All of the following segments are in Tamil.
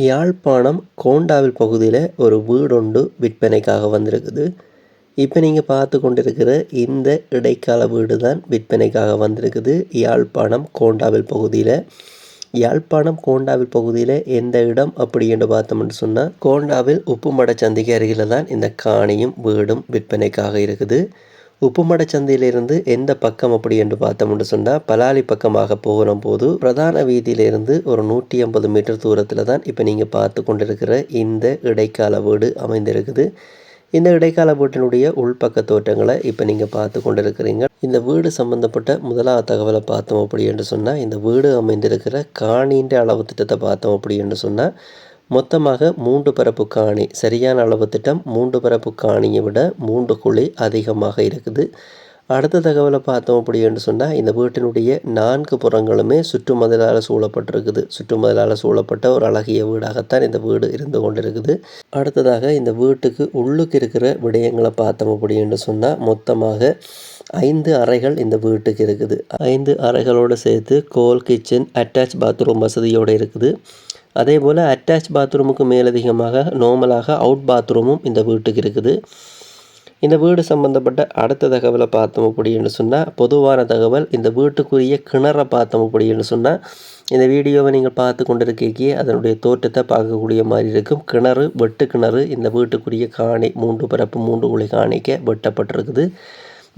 யாழ்ப்பாணம் கோண்டாவில் பகுதியில் ஒரு வீடொன்று விற்பனைக்காக வந்திருக்குது. இப்போ நீங்கள் பார்த்து கொண்டிருக்கிற இந்த இடைக்கால வீடு தான் விற்பனைக்காக வந்திருக்குது. யாழ்ப்பாணம் கோண்டாவில் பகுதியில். யாழ்ப்பாணம் கோண்டாவில் பகுதியில் எந்த இடம் அப்படி என்று பார்த்தோம்னு சொன்னால், கோண்டாவில் உப்புமட சந்தைக்கு அருகில் தான் இந்த காணியும் வீடும் விற்பனைக்காக இருக்குது. உப்புமட சந்தையிலிருந்து எந்த பக்கம் அப்படி என்று பார்த்தோம்னு சொன்னால், பலாலி பக்கமாக போகிற போது பிரதான வீதியிலிருந்து ஒரு 150 மீட்டர் தூரத்தில் தான் இப்போ நீங்கள் பார்த்து கொண்டிருக்கிற இந்த இடைக்கால வீடு அமைந்திருக்குது. இந்த இடைக்கால வீட்டினுடைய உள்பக்க தோற்றங்களை இப்போ நீங்கள் பார்த்து கொண்டிருக்கிறீங்க. இந்த வீடு சம்பந்தப்பட்ட முதலாவது தகவலை பார்த்தோம் அப்படி என்று சொன்னால், இந்த வீடு அமைந்திருக்கிற காணின்ற அளவு திட்டத்தை பார்த்தோம் அப்படி என்று சொன்னால், மொத்தமாக 3 பரப்பு காணி, சரியான அளவு திட்டம் 3 பரப்பு காணியை விட 3 குழி அதிகமாக இருக்குது. அடுத்த தகவலை பார்த்தோம் அப்படி என்று சொன்னால், இந்த வீட்டினுடைய 4 புறங்களுமே சுற்றுமதிலால் சூழப்பட்டிருக்குது. சுற்றுமதிலால் சூழப்பட்ட ஒரு அழகிய வீடாகத்தான் இந்த வீடு இருந்து கொண்டிருக்குது. அடுத்ததாக இந்த வீட்டுக்கு உள்ளுக்கு இருக்கிற விடயங்களை பார்த்தோம் அப்படி என்று சொன்னால், மொத்தமாக 5 அறைகள் இந்த வீட்டுக்கு இருக்குது. 5 அறைகளோடு சேர்த்து கோல் கிச்சன் அட்டாச் பாத்ரூம் வசதியோடு இருக்குது. அதே போல் அட்டாச் பாத்ரூமுக்கு மேலதிகமாக நார்மலாக அவுட் பாத்ரூமும் இந்த வீட்டுக்கு இருக்குது. இந்த வீடு சம்பந்தப்பட்ட அடுத்த தகவலை பார்த்தோம் அப்படின்னு சொன்னால், பொதுவான தகவல் இந்த வீட்டுக்குரிய கிணறை பார்த்தோம் அப்படின்னு சொன்னால், இந்த வீடியோவை நீங்கள் பார்த்து கொண்டிருக்கே அதனுடைய தோற்றத்தை பார்க்கக்கூடிய மாதிரி இருக்கும். கிணறு, வெட்டு கிணறு இந்த வீட்டுக்குரிய காணி 3 பரப்பு 3 குழி காணிக்க வெட்டப்பட்டிருக்குது.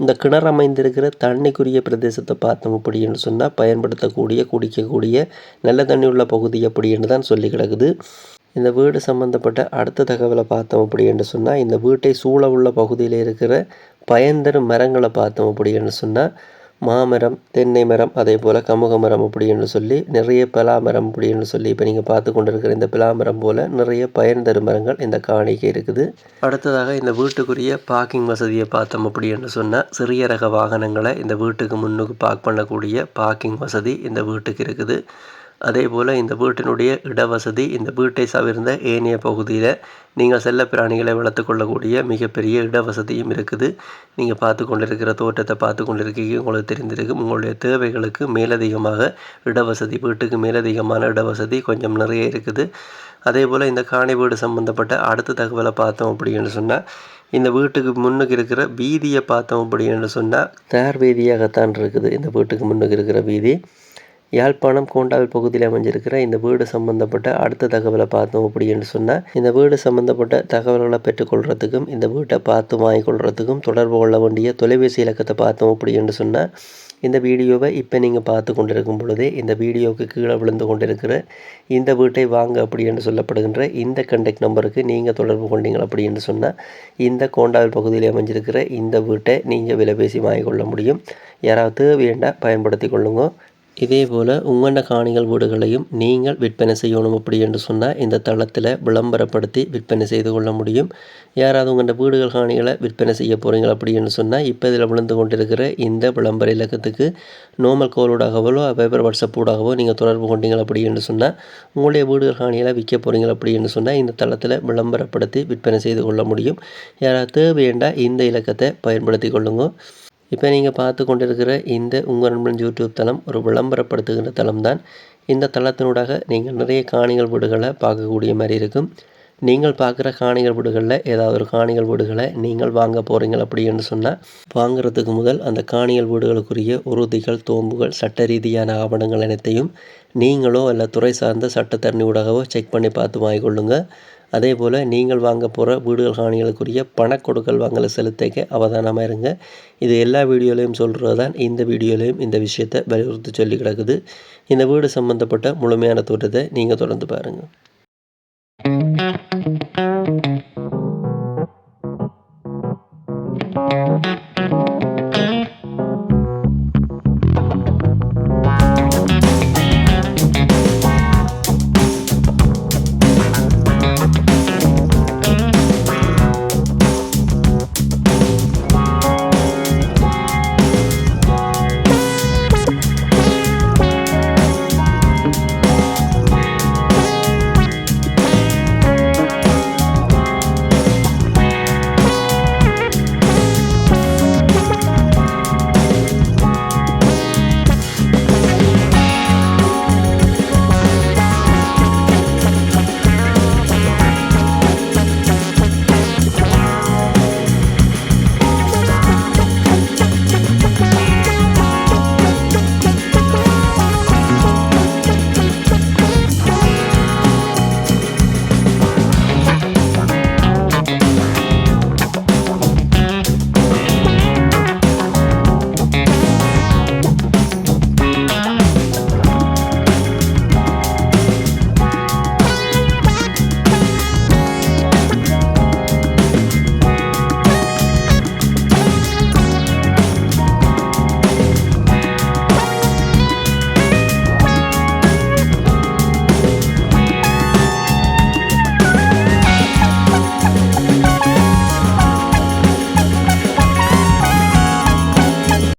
இந்த கிணறு அமைந்திருக்கிற தண்ணிக்குரிய பிரதேசத்தை பார்த்தோம் அப்படின்னு சொன்னால், பயன்படுத்தக்கூடிய குடிக்கக்கூடிய நல்ல தண்ணி உள்ள பகுதி அப்படின்னு தான் சொல்லி கிடக்குது. இந்த வீடு சம்பந்தப்பட்ட அடுத்த தகவலை பார்த்தோம் அப்படின்னு சொன்னால், இந்த வீட்டை சூழ உள்ள பகுதியில் இருக்கிற பயன்தரும் மரங்களை பார்த்தோம் அப்படின்னு சொன்னால், மாமரம், தென்னை மரம், அதே போல் கமுக மரம் அப்படின்னு சொல்லி நிறைய பலாமரம் அப்படின்னு சொல்லி இப்போ நீங்கள் பார்த்து கொண்டு இருக்கிற இந்த பலாமரம் போல் நிறைய பயன் தரும் மரங்கள் இந்த காணிக்கு இருக்குது. அடுத்ததாக இந்த வீட்டுக்குரிய பார்க்கிங் வசதியை பார்த்தோம் அப்படின்னு சொன்னால், சிறிய ரக வாகனங்களை இந்த வீட்டுக்கு முன்னுக்கு பார்க் பண்ணக்கூடிய பார்க்கிங் வசதி இந்த வீட்டுக்கு இருக்குது. அதே போல் இந்த வீட்டினுடைய இடவசதி இந்த வீட்டை சார்ந்த ஏனைய பகுதியில் நீங்கள் செல்ல பிராணிகளை வளர்த்து கொள்ளக்கூடிய மிகப்பெரிய இடவசதியும் இருக்குது. நீங்கள் பார்த்து கொண்டிருக்கிற தோட்டத்தை பார்த்து கொண்டிருக்கீங்க, உங்களுக்கு தெரிந்திருக்கும். உங்களுடைய தேவைகளுக்கு மேலதிகமாக இடவசதி, வீட்டுக்கு மேலதிகமான இடவசதி கொஞ்சம் நிறைய இருக்குது. அதே போல் இந்த காணி வீடு சம்மந்தப்பட்ட அடுத்த தகவலை பார்த்தோம் அப்படின்னு சொன்னால், இந்த வீட்டுக்கு முன்னுக்கு இருக்கிற வீதியை பார்த்தோம் அப்படின்னு சொன்னால், தார் வீதியாகத்தான் இருக்குது இந்த வீட்டுக்கு முன்னுக்கு இருக்கிற வீதி. யாழ்ப்பாணம் கோண்டாவில் பகுதியில் அமைஞ்சிருக்கிற இந்த வீடு சம்பந்தப்பட்ட அடுத்த தகவலை பார்த்தோம் அப்படின்னு சொன்னால், இந்த வீடு சம்பந்தப்பட்ட தகவல்களை பெற்றுக்கொள்கிறதுக்கும் இந்த வீட்டை பார்த்து வாங்கிக்கொள்கிறதுக்கும் தொடர்பு கொள்ள வேண்டிய தொலைபேசி இலக்கத்தை பார்த்தோம் அப்படின்னு சொன்னால், இந்த வீடியோவை இப்போ நீங்கள் பார்த்து கொண்டிருக்கும் பொழுதே இந்த வீடியோவுக்கு கீழே விழுந்து கொண்டிருக்கிற இந்த வீட்டை வாங்க அப்படி என்று சொல்லப்படுகின்ற இந்த கண்டெக்ட் நம்பருக்கு நீங்கள் தொடர்பு கொண்டீங்க அப்படின்னு சொன்னால், இந்த கோண்டாவில் பகுதியில் அமைஞ்சிருக்கிற இந்த வீட்டை நீங்கள் விலை பேசி வாங்கிக்கொள்ள முடியும். யாராவது வேண்டாம் பயன்படுத்தி கொள்ளுங்க. இதே போல் உங்களோட காணிகள் வீடுகளையும் நீங்கள் விற்பனை செய்யணும் அப்படி என்று சொன்னால், இந்த தளத்தில் விளம்பரப்படுத்தி விற்பனை செய்து கொள்ள முடியும். யாராவது உங்களோட வீடுகள் காணிகளை விற்பனை செய்ய போகிறீங்க அப்படின்னு சொன்னால், இப்போ இதில் விழுந்து கொண்டிருக்கிற இந்த விளம்பர இலக்கத்துக்கு நார்மல் காலோடாகவோ வைபர் வாட்ஸ்அப் ஊடாகவோ நீங்கள் தொடர்பு கொண்டீங்க அப்படின்னு சொன்னால், உங்களுடைய வீடுகள் காணிகளை விற்க போகிறீங்க அப்படின்னு சொன்னால், இந்த தளத்தில் விளம்பரப்படுத்தி விற்பனை செய்து கொள்ள முடியும். யாராவது தேவையேண்டா இந்த இலக்கத்தை பயன்படுத்தி கொள்ளுங்க. இப்போ நீங்கள் பார்த்து கொண்டிருக்கிற இந்த உங்கள் நண்பன் யூடியூப் தளம் ஒரு விளம்பரப்படுத்துகின்ற தளம் தான். இந்த தளத்தினூடாக நீங்கள் நிறைய காணிகள் வீடுகளை பார்க்கக்கூடிய மாதிரி இருக்கும். நீங்கள் பார்க்குற காணிகள் வீடுகளில் ஏதாவது ஒரு காணிகள் வீடுகளை நீங்கள் வாங்க போகிறீங்க அப்படின்னு சொன்னால், வாங்குறதுக்கு முதல் அந்த காணிகள் வீடுகளுக்குரிய உறுதிகள், தோம்புகள், சட்ட ரீதியான ஆவணங்கள் அனைத்தையும் நீங்களோ அல்ல துறை சார்ந்த சட்டத்தரணி ஊடாகவோ செக் பண்ணி பார்த்து வாங்கிக்கொள்ளுங்க. அதே போல் நீங்கள் வாங்க போகிற வீடுகள் காணிகளுக்குரிய பணக்கொடுக்கல் வாங்கலை செலுத்திக்க அவதானமாக இருங்க. இது எல்லா வீடியோலையும் சொல்கிறது தான். இந்த வீடியோலையும் இந்த விஷயத்தை வலியுறுத்தி சொல்லி கிடக்குது. இந்த வீடு சம்மந்தப்பட்ட முழுமையான தோற்றத்தை நீங்கள் தொடர்ந்து பாருங்கள்.